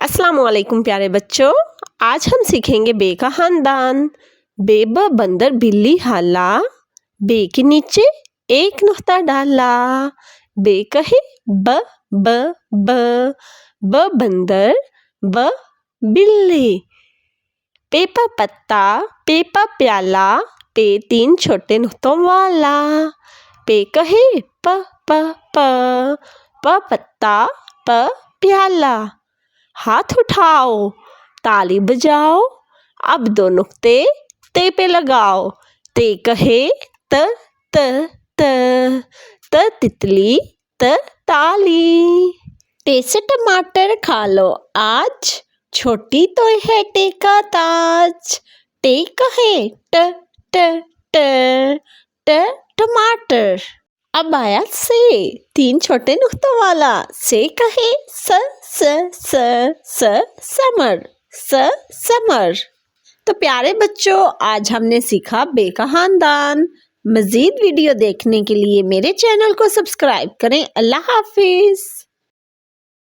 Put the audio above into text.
अस्सलाम वालेकुम प्यारे बच्चों। आज हम सीखेंगे बे का खानदान। बे ब बंदर बिल्ली हाला, बे के नीचे एक नुक्ता डाला। बे कहे ब ब ब, ब बंदर ब बिल्ली। पे पा पत्ता, पे पा प्याला, पे तीन छोटे नुक्तों वाला। पे कहे प प प, प पत्ता प प्याला। हाथ उठाओ, ताली बजाओ, अब दो नुक्ते ते पे लगाओ। ते कहे त त त, त तितली त ताली। टे से टमाटर खा लो आज, छोटी तो है टे का ताज। टे कहे ट ट ट, ट टमाटर। अब आया से, तीन छोटे नुक्तों वाला। से कहे स स स स समर, स समर। तो प्यारे बच्चों, आज हमने सीखा बे का खानदान। मज़ीद वीडियो देखने के लिए मेरे चैनल को सब्सक्राइब करें। अल्लाह हाफिज़।